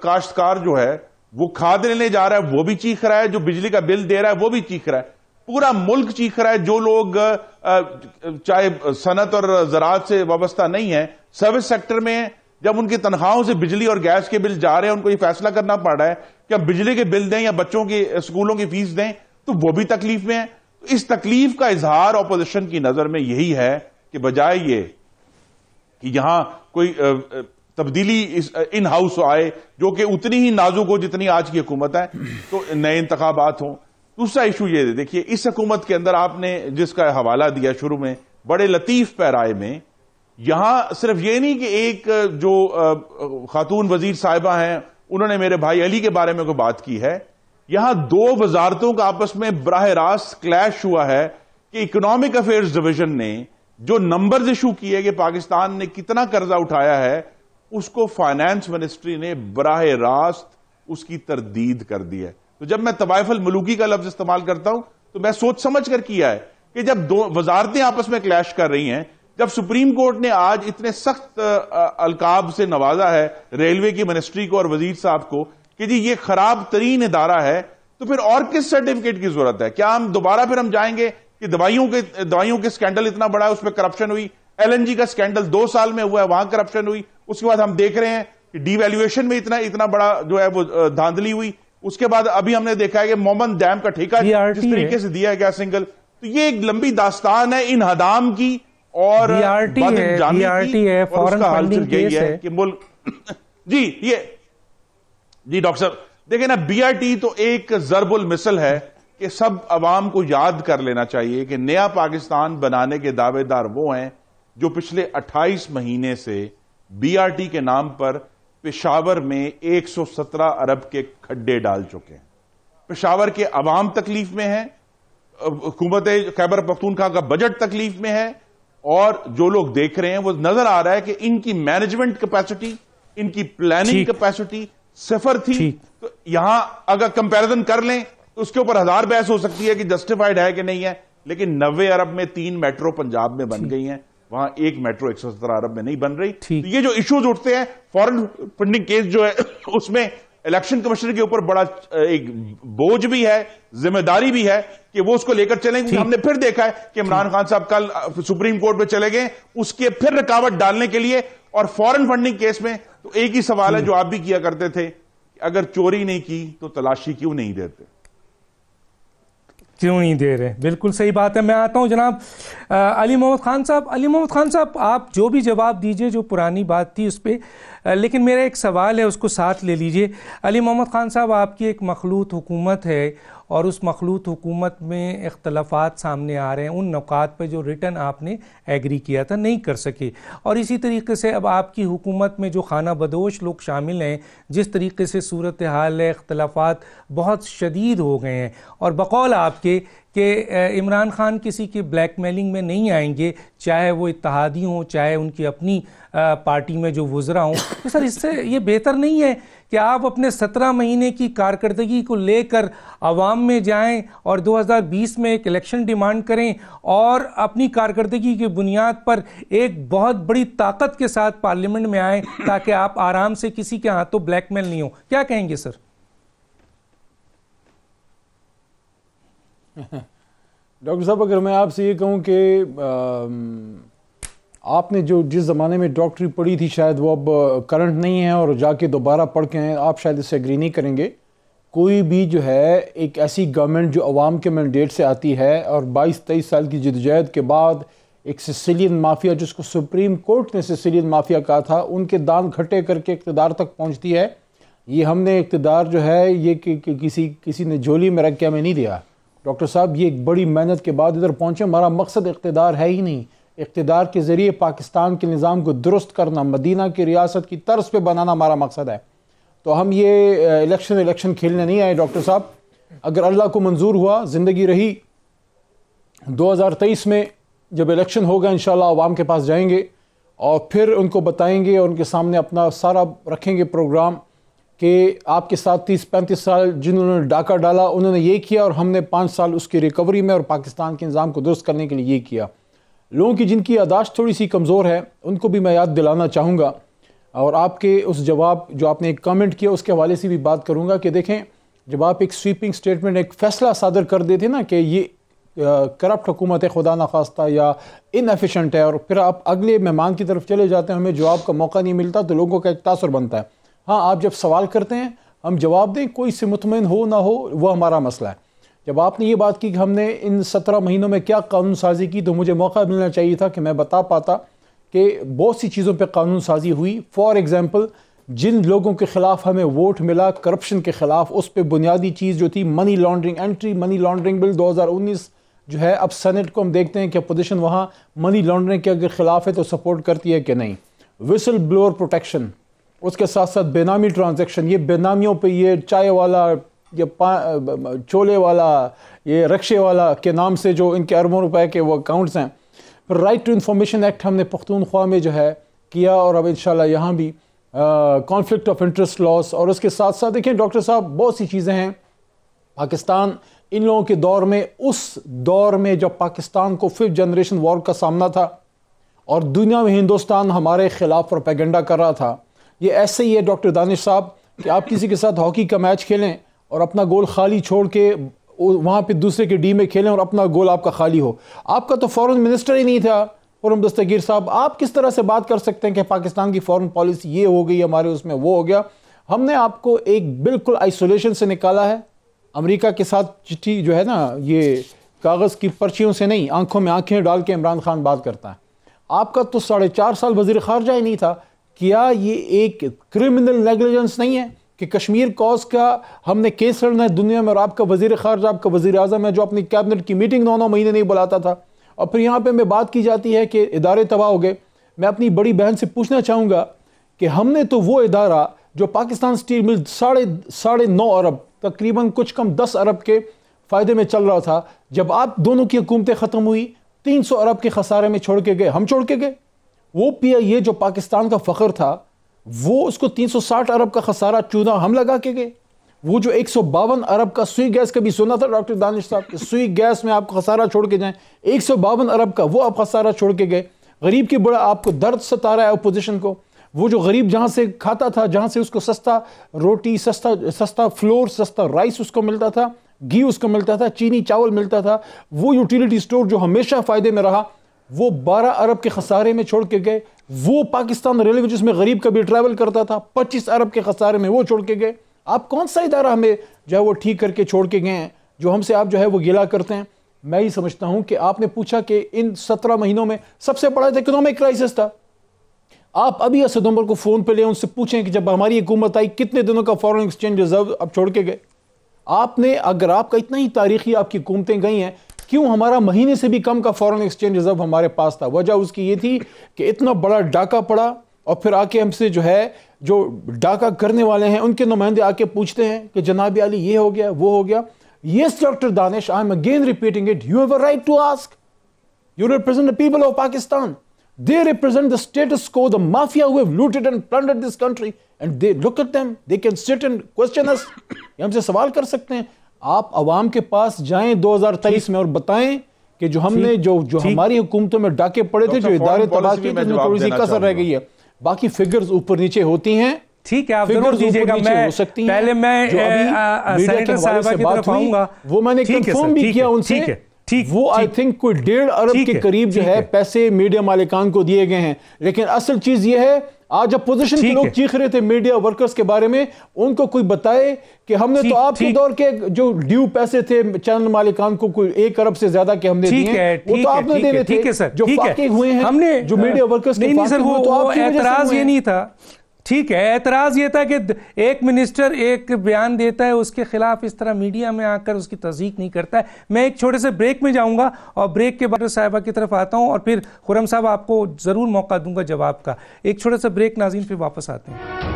کاشتکار جو ہے وہ کھاد لینے جا رہا ہے وہ بھی چیخ رہا ہے، جو بجلی کا بل دے رہا ہے وہ بھی چیخ رہا ہے. پورا ملک چیخ رہا ہے. جو لوگ چاہے صنعت اور زراعت سے وابستہ نہیں ہیں، سروس سیکٹر میں ہیں، جب ان کی تنخواہوں سے بجلی اور گیس کے بل جا رہے ہیں ان کو یہ فیصلہ کرنا پڑ رہا ہے کہ ہم بجلی کے بل دیں یا بچوں کی اسکولوں کی فیس دیں، تو وہ بھی تکلیف میں ہیں. اس تکلیف کا اظہار اپوزیشن کی نظر میں یہی ہے کہ بجائے یہ کہ یہاں کوئی تبدیلی ان ہاؤس آئے جو کہ اتنی ہی نازک ہو جتنی آج کی حکومت ہے، تو نئے انتخابات ہوں. دوسرا ایشو یہ دیکھیے، اس حکومت کے اندر آپ نے جس کا حوالہ دیا شروع میں بڑے لطیف پیرائے میں، یہاں صرف یہ نہیں کہ ایک جو خاتون وزیر صاحبہ ہیں انہوں نے میرے بھائی علی کے بارے میں کوئی بات کی ہے، یہاں 2 وزارتوں کا آپس میں براہ راست کلیش ہوا ہے کہ اکنامک افیئرز ڈویژن نے جو نمبرز ایشو کیے کہ پاکستان نے کتنا قرضہ اٹھایا ہے، اس کو فائنانس منسٹری نے براہ راست اس کی تردید کر دی ہے. تو جب میں طوائف الملوکی کا لفظ استعمال کرتا ہوں تو میں سوچ سمجھ کر کیا ہے کہ جب 2 وزارتیں آپس میں کلیش کر رہی ہیں، جب سپریم کورٹ نے آج اتنے سخت القاب سے نوازا ہے ریلوے کی منسٹری کو اور وزیر صاحب کو کہ جی یہ خراب ترین ادارہ ہے، تو پھر اور کس سرٹیفکیٹ کی ضرورت ہے؟ کیا ہم دوبارہ پھر ہم جائیں گے کہ دوائیوں کے سکینڈل اتنا بڑا ہے اس پہ کرپشن ہوئی، LNG کا سکینڈل 2 سال میں ہوا ہے وہاں کرپشن ہوئی، اس کے بعد ہم دیکھ رہے ہیں کہ ڈی ویلیویشن میں اتنا بڑا جو ہے وہ دھاندلی ہوئی، اس کے بعد ابھی ہم نے دیکھا ہے کہ مومن ڈیم کا ٹھیکہ جس طریقے سے دیا گیا سنگل. تو یہ ایک لمبی داستان ہے انہدام کی اور BRT ہے، فورن فنڈنگ کیس ہے کہ ملک جی ڈاکٹر صاحب دیکھیں نا، BRT تو ایک ضرب المثل ہے کہ سب عوام کو یاد کر لینا چاہیے کہ نیا پاکستان بنانے کے دعوے دار وہ ہیں جو پچھلے 28 مہینے سے BRT کے نام پر پشاور میں 117 ارب کے کھڈے ڈال چکے ہیں. پشاور کے عوام تکلیف میں ہیں، حکومت خیبر پختونخوا کا بجٹ تکلیف میں ہے، اور جو لوگ دیکھ رہے ہیں وہ نظر آ رہا ہے کہ ان کی مینجمنٹ کیپیسٹی، ان کی پلاننگ کیپیسٹی صفر تھی. تو یہاں اگر کمپیریزن کر لیں تو اس کے اوپر 1000 بحث ہو سکتی ہے کہ جسٹیفائڈ ہے کہ نہیں ہے، لیکن 90 ارب میں 3 میٹرو پنجاب میں بن گئی ہیں، وہاں 1 میٹرو 117 ارب میں نہیں بن رہی. تو یہ جو ایشوز اٹھتے ہیں، فورن فنڈنگ کیس جو ہے اس میں الیکشن کمشنر کے اوپر بڑا ایک بوجھ بھی ہے، ذمہ داری بھی ہے کہ وہ اس کو لے کر چلیں. ہم نے پھر دیکھا ہے کہ عمران خان صاحب کل سپریم کورٹ پہ چلے گئے اس کے پھر رکاوٹ ڈالنے کے لیے. اور فورن فنڈنگ کیس میں تو ایک ہی سوال ہے جو آپ بھی کیا کرتے تھے، اگر چوری نہیں کی تو تلاشی کیوں نہیں دیتے؟ کیوں نہیں دے رہے؟ بالکل صحیح بات ہے. میں آتا ہوں جناب علی محمد خان صاحب. علی محمد خان صاحب آپ جو بھی جواب دیجئے، جو پرانی بات تھی اس پہ، لیکن میرا ایک سوال ہے اس کو ساتھ لے لیجئے. علی محمد خان صاحب آپ کی ایک مخلوط حکومت ہے اور اس مخلوط حکومت میں اختلافات سامنے آ رہے ہیں، ان نکات پہ جو ریٹن آپ نے ایگری کیا تھا نہیں کر سکے، اور اسی طریقے سے اب آپ کی حکومت میں جو خانہ بدوش لوگ شامل ہیں، جس طریقے سے صورتحال ہے، اختلافات بہت شدید ہو گئے ہیں، اور بقول آپ کے کہ عمران خان کسی کی بلیک میلنگ میں نہیں آئیں گے، چاہے وہ اتحادی ہوں، چاہے ان کی اپنی پارٹی میں جو وزراء ہوں. تو سر اس سے یہ بہتر نہیں ہے کہ آپ اپنے 17 مہینے کی کارکردگی کو لے کر عوام میں جائیں اور 2020 میں ایک الیکشن ڈیمانڈ کریں اور اپنی کارکردگی کی بنیاد پر ایک بہت بڑی طاقت کے ساتھ پارلیمنٹ میں آئیں تاکہ آپ آرام سے کسی کے ہاتھوں بلیک میل نہیں ہوں؟ کیا کہیں گے سر؟ ڈاکٹر صاحب اگر میں آپ سے یہ کہوں کہ آپ نے جس زمانے میں ڈاکٹری پڑھی تھی شاید وہ اب کرنٹ نہیں ہے اور جا کے دوبارہ پڑھ کے ہیں، آپ شاید اس سے ایگری نہیں کریں گے. کوئی بھی جو ہے ایک ایسی گورنمنٹ جو عوام کے مینڈیٹ سے آتی ہے اور 22-23 سال کی جدوجہد کے بعد ایک سسیلین مافیا جس کو سپریم کورٹ نے سسیلین مافیا کہا تھا ان کے دان کھٹے کر کے اقتدار تک پہنچتی ہے. یہ ہم نے اقتدار جو ہے یہ کہ کسی نے جھولی میں رکھ کے ہمیں نہیں دیا. ڈاکٹر صاحب یہ ایک بڑی محنت کے بعد ادھر پہنچے. ہمارا مقصد اقتدار ہے ہی نہیں. اقتدار کے ذریعے پاکستان کے نظام کو درست کرنا، مدینہ کی ریاست کی طرز پہ بنانا ہمارا مقصد ہے. تو ہم یہ الیکشن کھیلنے نہیں آئے ڈاکٹر صاحب. اگر اللہ کو منظور ہوا، زندگی رہی، 2023 میں جب الیکشن ہوگا انشاءاللہ عوام کے پاس جائیں گے اور پھر ان کو بتائیں گے اور ان کے سامنے اپنا سارا رکھیں گے پروگرام کہ آپ کے ساتھ 30-35 سال جنہوں نے ڈاکہ ڈالا انہوں نے یہ کیا اور ہم نے 5 سال اس کی ریکوری میں اور پاکستان کے نظام کو درست کرنے کے لیے یہ کیا. لوگوں کی جن کی یادداشت تھوڑی سی کمزور ہے ان کو بھی میں یاد دلانا چاہوں گا اور آپ کے اس جواب جو آپ نے ایک کامنٹ کیا اس کے حوالے سے بھی بات کروں گا کہ دیکھیں جب آپ ایک سویپنگ سٹیٹمنٹ ایک فیصلہ صادر کر دیتے نا کہ یہ کرپٹ حکومت ہے خدا نخواستہ یا ان ایفیشنٹ ہے اور پھر آپ اگلے مہمان کی طرف چلے جاتے ہیں، ہمیں جواب کا موقع نہیں ملتا تو لوگوں کا ایک تاثر بنتا ہے. ہاں آپ جب سوال کرتے ہیں ہم جواب دیں، کوئی سے مطمئن ہو نہ ہو وہ ہمارا مسئلہ ہے. جب آپ نے یہ بات کی کہ ہم نے ان 17 مہینوں میں کیا قانون سازی کی تو مجھے موقع ملنا چاہیے تھا کہ میں بتا پاتا کہ بہت سی چیزوں پہ قانون سازی ہوئی. فار ایگزامپل جن لوگوں کے خلاف ہمیں ووٹ ملا کرپشن کے خلاف، اس پہ بنیادی چیز جو تھی money laundering, anti money laundering bill 2019 جو ہے اب سینٹ کو ہم دیکھتے ہیں کہ اپوزیشن وہاں منی لانڈرنگ کے اگر خلاف ہے تو سپورٹ کرتی ہے کہ نہیں. وسل بلوور پروٹیکشن، اس کے ساتھ ساتھ بے نامی ٹرانزیکشن، یہ بے نامیوں پہ یہ چائے والا، یہ چولے والا، یہ رکشے والا کے نام سے جو ان کے اربوں روپے کے وہ اکاؤنٹس ہیں. پھر رائٹ ٹو انفارمیشن ایکٹ ہم نے پختونخوا میں جو ہے کیا اور اب انشاءاللہ یہاں بھی کانفلکٹ آف انٹرسٹ لاس. اور اس کے ساتھ ساتھ دیکھیں ڈاکٹر صاحب بہت سی چیزیں ہیں. پاکستان ان لوگوں کے دور میں، اس دور میں جب پاکستان کو 5th جنریشن وار کا سامنا تھا اور دنیا میں ہندوستان ہمارے خلاف پروپیگنڈا کر رہا تھا، یہ ایسے ہی ہے ڈاکٹر دانش صاحب کہ آپ کسی کے ساتھ ہاکی کا میچ کھیلیں اور اپنا گول خالی چھوڑ کے وہاں پہ دوسرے کے ڈی میں کھیلیں اور اپنا گول آپ کا خالی ہو. آپ کا تو فورن منسٹر ہی نہیں تھا خرم دستگیر صاحب، آپ کس طرح سے بات کر سکتے ہیں کہ پاکستان کی فورن پالیسی یہ ہو گئی، ہمارے اس میں وہ ہو گیا. ہم نے آپ کو ایک بالکل آئسولیشن سے نکالا ہے. امریکہ کے ساتھ چٹھی جو ہے نا یہ کاغذ کی پرچیوں سے نہیں، آنکھوں میں آنکھیں ڈال کے عمران خان بات کرتا ہے. آپ کا تو 4.5 سال وزیر خارجہ ہی نہیں تھا. کیا یہ ایک کرمنل نیگلیجنس نہیں ہے کہ کشمیر کاز کا ہم نے کیس لڑنا ہے دنیا میں اور آپ کا وزیر خارجہ، آپ کا وزیر اعظم ہے جو اپنی کیبنٹ کی میٹنگ 9 مہینے نہیں بلاتا تھا، اور پھر یہاں پہ میں بات کی جاتی ہے کہ ادارے تباہ ہو گئے. میں اپنی بڑی بہن سے پوچھنا چاہوں گا کہ ہم نے تو وہ ادارہ جو پاکستان سٹیل مل 9.5 ارب تقریباً کچھ کم 10 ارب کے فائدے میں چل رہا تھا، جب آپ دونوں کی حکومتیں ختم ہوئی 300 ارب کے خسارے میں چھوڑ کے گئے. ہم چھوڑ کے گئے. وہ PIA جو پاکستان کا فخر تھا وہ اس کو 360 ارب کا خسارہ چونا ہم لگا کے گئے. وہ جو 152 ارب کا سوئی گیس کا بھی سنا تھا ڈاکٹر دانش صاحب کہ سوئی گیس میں آپ کو خسارہ چھوڑ کے جائیں، 152 ارب کا وہ آپ خسارہ چھوڑ کے گئے. غریب کی بڑا آپ کو درد ستا رہا ہے اپوزیشن کو. وہ جو غریب جہاں سے کھاتا تھا، جہاں سے اس کو سستا روٹی، سستا فلور، سستا رائس اس کو ملتا تھا، گھی اس کو ملتا تھا، چینی چاول ملتا تھا، وہ یوٹیلیٹی سٹور جو ہمیشہ فائدے میں رہا وہ 12 ارب کے خسارے میں چھوڑ کے گئے. وہ پاکستان ریلوے جس میں غریب کبھی ٹریول کرتا تھا 25 ارب کے خسارے میں وہ چھوڑ کے گئے. آپ کون سا ادارہ ہمیں جو ہے وہ ٹھیک کر کے چھوڑ کے گئے ہیں جو ہم سے آپ جو ہے وہ گلا کرتے ہیں؟ میں ہی سمجھتا ہوں کہ آپ نے پوچھا کہ ان 17 مہینوں میں سب سے بڑا اکنامک کرائسس تھا. آپ ابھی اسد عمر کو فون پہ لیں، ان سے پوچھیں کہ جب ہماری حکومت آئی کتنے دنوں کا فارن ایکسچینج ریزرو اب چھوڑ کے گئے. آپ نے اگر آپ کا اتنا ہی تاریخی آپ کی حکومتیں گئی ہیں، کیوں ہمارا مہینے سے بھی کم کا فارن ایکسچینج ریزرو ہمارے پاس تھا؟ وجہ اس کی یہ تھی کہ اتنا بڑا ڈاکہ پڑا اور پھر آ کے ہم سے جو ہے جو ڈاکہ کرنے والے ہیں ان کے نمائندے آ کے پوچھتے ہیں کہ جناب علی یہ ہو گیا وہ ہو گیا. Yes, Dr. Danish, I am again repeating it. You have a right to ask. You represent the people of Pakistan. They represent the status quo, the mafia who have looted and plundered this country. And they look at them, they can sit and question us. یہ ہم سے سوال کر سکتے ہیں. آپ عوام کے پاس جائیں 2023 میں اور بتائیں کہ جو ہم نے جو ہماری حکومتوں میں ڈاکے پڑے تھے, جو ادارے تباہ کیے تھے, تھوڑی سی کسر رہ گئی ہے. باقی فگرز اوپر نیچے ہوتی ہیں. ٹھیک ہے, آپ ضرور دیجیے گا. میں پہلے میں سینیٹر صاحبہ کی طرف آؤں گا. وہ میں نے کنفرم بھی کیا ان سے. وہ آئی تھنک کوئی 1.5 ارب کے قریب جو ہے پیسے میڈیا مالکان کو دیے گئے ہیں. لیکن اصل چیز یہ ہے, آج اپوزیشن کے لوگ چیخ رہے تھے میڈیا ورکرز کے بارے میں, ان کو کوئی بتائے کہ ہم نے تو آپ کے دور کے جو ڈیو پیسے تھے چینل مالکان کو کوئی 1 ارب سے زیادہ کے ہم نے دیے ہیں, وہ تو آپ نے دینے تھے. جو فاقے ہوئے ہیں جو میڈیا ورکرز کے فاقے ہوئے, تو آپ کی وجہ سے اعتراض یہ نہیں تھا. ٹھیک ہے, اعتراض یہ تھا کہ ایک منسٹر ایک بیان دیتا ہے, اس کے خلاف اس طرح میڈیا میں آ کر اس کی تصدیق نہیں کرتا ہے. میں ایک چھوٹے سے بریک میں جاؤں گا اور بریک کے بعد صاحبہ کی طرف آتا ہوں, اور پھر خرم صاحب آپ کو ضرور موقع دوں گا جواب کا. ایک چھوٹا سا بریک ناظرین, پھر واپس آتے ہیں.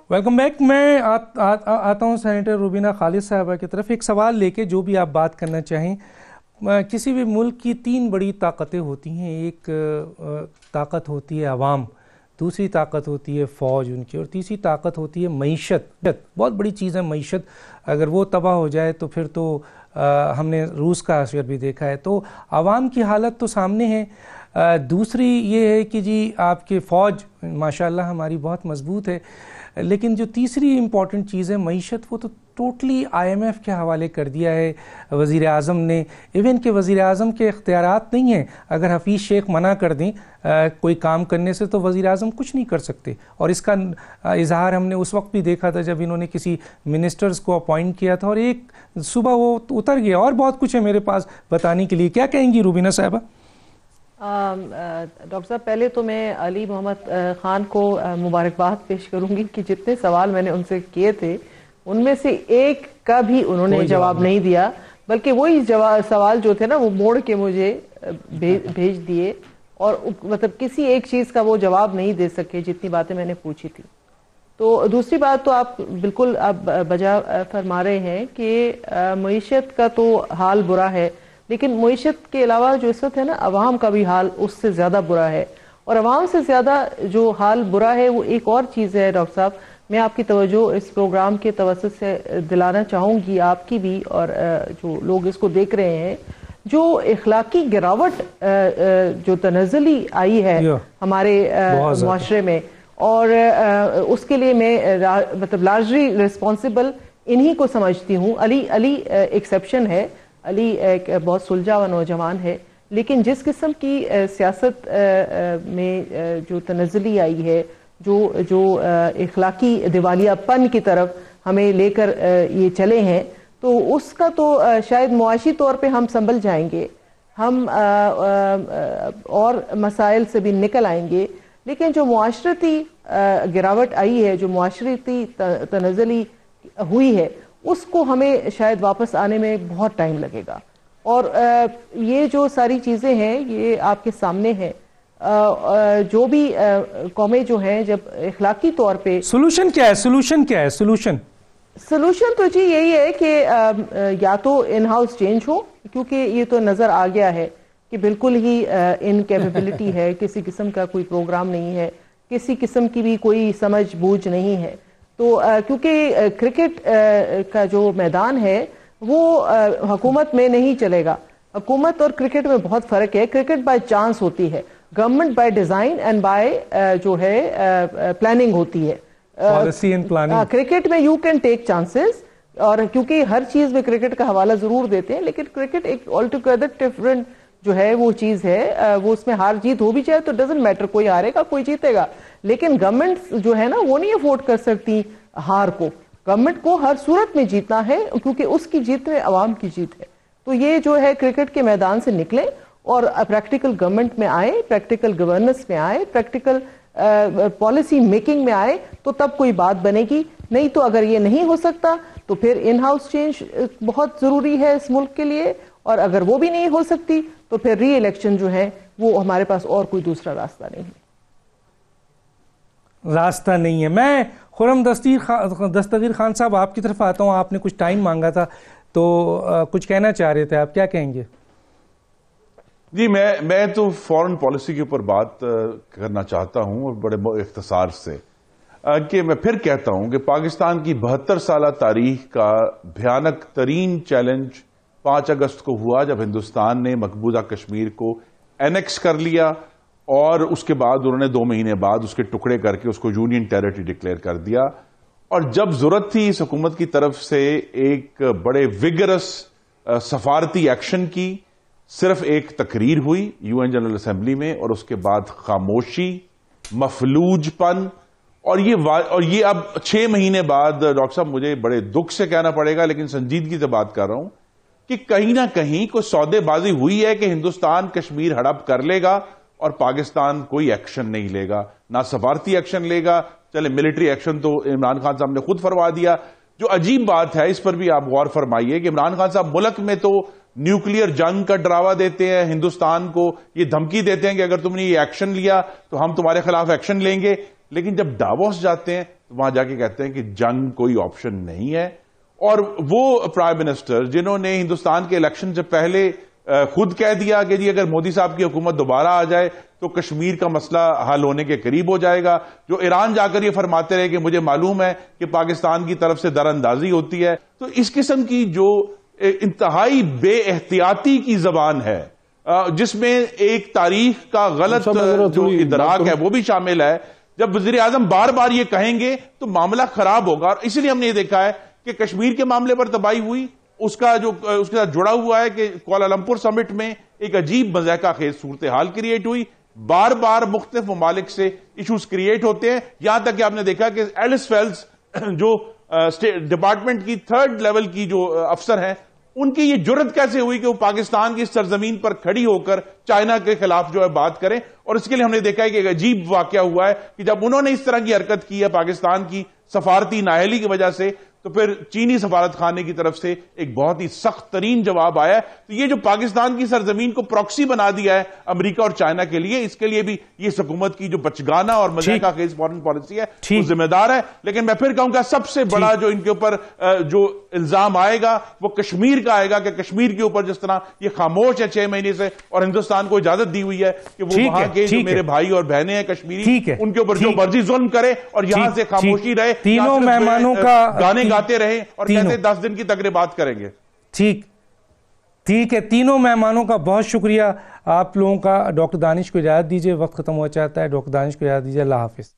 Welcome back. میں آتا ہوں سینیٹر روبینہ خالد صاحبہ کی طرف ایک سوال لے کے, جو بھی آپ بات کرنا چاہیں. کسی بھی ملک کی 3 بڑی طاقتیں ہوتی ہیں. ایک طاقت ہوتی ہے عوام, دوسری طاقت ہوتی ہے فوج ان کی, اور تیسری طاقت ہوتی ہے معیشت. بہت بڑی چیز ہے معیشت. اگر وہ تباہ ہو جائے تو پھر تو ہم نے روس کا اثر بھی دیکھا ہے. تو عوام کی حالت تو سامنے ہے. دوسری یہ ہے کہ جی آپ کے فوج ماشاءاللہ ہماری بہت مضبوط ہے, لیکن جو تیسری امپورٹنٹ چیز ہے معیشت, وہ تو ٹوٹلی IMF کے حوالے کر دیا ہے وزیر اعظم نے. ایون کہ وزیر اعظم کے اختیارات نہیں ہیں. اگر حفیظ شیخ منع کر دیں کوئی کام کرنے سے تو وزیر اعظم کچھ نہیں کر سکتے. اور اس کا اظہار ہم نے اس وقت بھی دیکھا تھا جب انہوں نے کسی منسٹرز کو اپوائنٹ کیا تھا, اور ایک صبح وہ اتر گیا. اور بہت کچھ ہے میرے پاس بتانے کے لیے. کیا کہیں گی روبینہ صاحبہ؟ ڈاکٹر صاحب, پہلے تو میں علی محمد خان کو مبارکباد پیش کروں گی کہ جتنے سوال میں نے ان سے کیے تھے ان میں سے ایک کا بھی انہوں نے جواب نہیں دیا, بلکہ وہی سوال جو تھے نا وہ موڑ کے مجھے بھیج دیے, اور مطلب کسی ایک چیز کا وہ جواب نہیں دے سکے جتنی باتیں میں نے پوچھی تھی. تو دوسری بات تو آپ بالکل اب بجا فرما رہے ہیں کہ معیشت کا تو حال برا ہے, لیکن معیشت کے علاوہ جو اس وقت ہے نا عوام کا بھی حال اس سے زیادہ برا ہے. اور عوام سے زیادہ جو حال برا ہے وہ ایک اور چیز ہے ڈاکٹر صاحب, میں آپ کی توجہ اس پروگرام کے توسط سے دلانا چاہوں گی, آپ کی بھی اور جو لوگ اس کو دیکھ رہے ہیں. جو اخلاقی گراوٹ جو تنزلی آئی ہے ہمارے معاشرے میں, اور اس کے لیے میں مطلب لارجلی ریسپانسبل انہی کو سمجھتی ہوں. علی ایکسیپشن ہے. علی ایک بہت سلجھا ہوا نوجوان ہے, لیکن جس قسم کی سیاست میں جو تنزلی آئی ہے, جو اخلاقی دیوالیہ پن کی طرف ہمیں لے کر یہ چلے ہیں, تو اس کا تو شاید معاشی طور پہ ہم سنبھل جائیں گے, ہم اور مسائل سے بھی نکل آئیں گے, لیکن جو معاشرتی گراوٹ آئی ہے, جو معاشرتی تنزلی ہوئی ہے, اس کو ہمیں شاید واپس آنے میں بہت ٹائم لگے گا. اور یہ جو ساری چیزیں ہیں یہ آپ کے سامنے ہیں. جو بھی قومیں جو ہیں جب اخلاقی طور پہ سولوشن کیا ہے؟ سولوشن تو جی یہی ہے کہ یا تو ان ہاؤس چینج ہو, کیونکہ یہ تو نظر آ گیا ہے کہ بالکل ہی انکیپیبلٹی ہے, کسی قسم کا کوئی پروگرام نہیں ہے, کسی قسم کی بھی کوئی سمجھ بوجھ نہیں ہے. تو کیونکہ کرکٹ کا جو میدان ہے وہ حکومت میں نہیں چلے گا. حکومت اور کرکٹ میں بہت فرق ہے. کرکٹ بائی چانس ہوتی ہے, government by design and by جو ہے پلاننگ ہوتی ہے. Policy and planning. کرکٹ میں یو کین ٹیک چانسز, اور کیونکہ ہر چیز میں کرکٹ کا حوالہ ضرور دیتے ہیں, لیکن کرکٹ ایک آل ٹوگیدر ڈفرنٹ جو ہے وہ چیز ہے. وہ اس میں ہار جیت ہو بھی جائے تو ڈزنٹ میٹر, کوئی ہارے گا کوئی جیتے گا. لیکن گورنمنٹ جو ہے نا وہ نہیں افورڈ کر سکتی ہار کو. گورنمنٹ کو ہر صورت میں جیتنا ہے, کیونکہ اس کی جیت میں عوام کی جیت ہے. تو یہ جو ہے کرکٹ کے میدان سے نکلے اور پریکٹیکل گورنمنٹ میں آئے, پریکٹیکل گورننس میں آئے, پریکٹیکل پالیسی میکنگ میں آئے, تو تب کوئی بات بنے گی. نہیں تو اگر یہ نہیں ہو سکتا تو پھر ان ہاؤس چینج بہت ضروری ہے اس ملک کے لیے, اور اگر وہ بھی نہیں ہو سکتی تو پھر ری الیکشن جو ہے وہ ہمارے پاس اور کوئی دوسرا راستہ نہیں ہے. راستہ نہیں ہے. میں خرم دستگیر خان صاحب آپ کی طرف آتا ہوں. آپ نے کچھ ٹائم مانگا تھا تو کچھ کہنا چاہ رہے تھے, آپ کیا کہیں گے؟ جی میں تو فورن پالیسی کے اوپر بات کرنا چاہتا ہوں اور بڑے اختصار سے, کہ میں پھر کہتا ہوں کہ پاکستان کی 72 سالہ تاریخ کا بھیانک ترین چیلنج 5 اگست کو ہوا جب ہندوستان نے مقبوضہ کشمیر کو اینیکس کر لیا اور اس کے بعد انہوں نے 2 مہینے بعد اس کے ٹکڑے کر کے اس کو یونین ٹیریٹری ڈکلیئر کر دیا. اور جب ضرورت تھی اس حکومت کی طرف سے ایک بڑے وگرس سفارتی ایکشن کی, صرف ایک تقریر ہوئی یو این جنرل اسمبلی میں اور اس کے بعد خاموشی, مفلوج پن, اور یہ اب 6 مہینے بعد ڈاکٹر صاحب مجھے بڑے دکھ سے کہنا پڑے گا لیکن سنجیدگی سے بات کر رہا ہوں کہ کہیں نہ کہیں کوئی سودے بازی ہوئی ہے کہ ہندوستان کشمیر ہڑپ کر لے گا اور پاکستان کوئی ایکشن نہیں لے گا, نہ سفارتی ایکشن لے گا. چلے ملٹری ایکشن تو عمران خان صاحب نے خود فرما دیا. جو عجیب بات ہے اس پر بھی آپ غور فرمائیے کہ عمران خان صاحب ملک میں تو نیوکلیئر جنگ کا ڈراوا دیتے ہیں, ہندوستان کو یہ دھمکی دیتے ہیں کہ اگر تم نے یہ ایکشن لیا تو ہم تمہارے خلاف ایکشن لیں گے, لیکن جب ڈاووس جاتے ہیں تو وہاں جا کے کہتے ہیں کہ جنگ کوئی آپشن نہیں ہے. اور وہ پرائم منسٹر جنہوں نے ہندوستان کے الیکشن سے پہلے خود کہہ دیا کہ جی اگر مودی صاحب کی حکومت دوبارہ آ جائے تو کشمیر کا مسئلہ حل ہونے کے قریب ہو جائے گا, جو ایران جا کر یہ فرماتے رہے کہ مجھے معلوم ہے کہ پاکستان کی طرف سے در اندازی ہوتی ہے. تو اس قسم کی جو انتہائی بے احتیاطی کی زبان ہے جس میں ایک تاریخ کا غلط جو ادراک ہے وہ بھی شامل ہے, جب وزیر اعظم بار بار یہ کہیں گے تو معاملہ خراب ہوگا. اور اسی لیے ہم نے یہ دیکھا ہے کہ کشمیر کے معاملے پر تباہی ہوئی, اس کے ساتھ جڑا ہوا ہے کہ کوالالمپور سمٹ میں ایک عجیب مضحکہ خیز صورتحال کریٹ ہوئی. بار بار مختلف ممالک سے ایشوز کریٹ ہوتے ہیں, یہاں تک کہ آپ نے دیکھا کہ ایلس فیلز جو ڈپارٹمنٹ کی 3rd لیول کی جو افسر ہیں ان کی یہ جرت کیسے ہوئی کہ وہ پاکستان کی سرزمین پر کھڑی ہو کر چائنا کے خلاف جو ہے بات کریں. اور اس کے لیے ہم نے دیکھا ہے کہ ایک عجیب واقعہ ہوا ہے کہ جب انہوں نے اس طرح کی حرکت کی ہے پاکستان کی سفارتی نااہلی کی وجہ سے تو پھر چینی سفارت خانے کی طرف سے ایک بہت ہی سخت ترین جواب آیا ہے. تو یہ جو پاکستان کی سرزمین کو پراکسی بنا دیا ہے امریکہ اور چائنا کے لیے, اس کے لیے بھی یہ حکومت کی جو بچگانہ اور مضحکہ خیز فورن پالیسی ہے وہ ذمہ دار ہے. لیکن میں پھر کہوں گا سب سے بڑا جو ان کے اوپر جو الزام آئے گا وہ کشمیر کا آئے گا کہ کشمیر کے اوپر جس طرح یہ خاموش ہے 6 مہینے سے اور ہندوستان کو اجازت دی ہوئی ہے کہ وہ وہاں کے جو میرے بھائی اور بہنیں ہیں کشمیری ان کے اوپر جو مرضی ظلم کرے اور یہاں سے خاموشی رہے, تینوں مہمانوں کا گانے گاتے رہے اور کہتے 10 دن کی تقریبات کریں گے. ٹھیک ہے. تینوں مہمانوں کا بہت شکریہ. آپ لوگوں کا ڈاکٹر دانش کو اجازت دیجیے, وقت ختم ہو چاہتا ہے. ڈاکٹر دانش کو اجازت دیجیے. اللہ حافظ.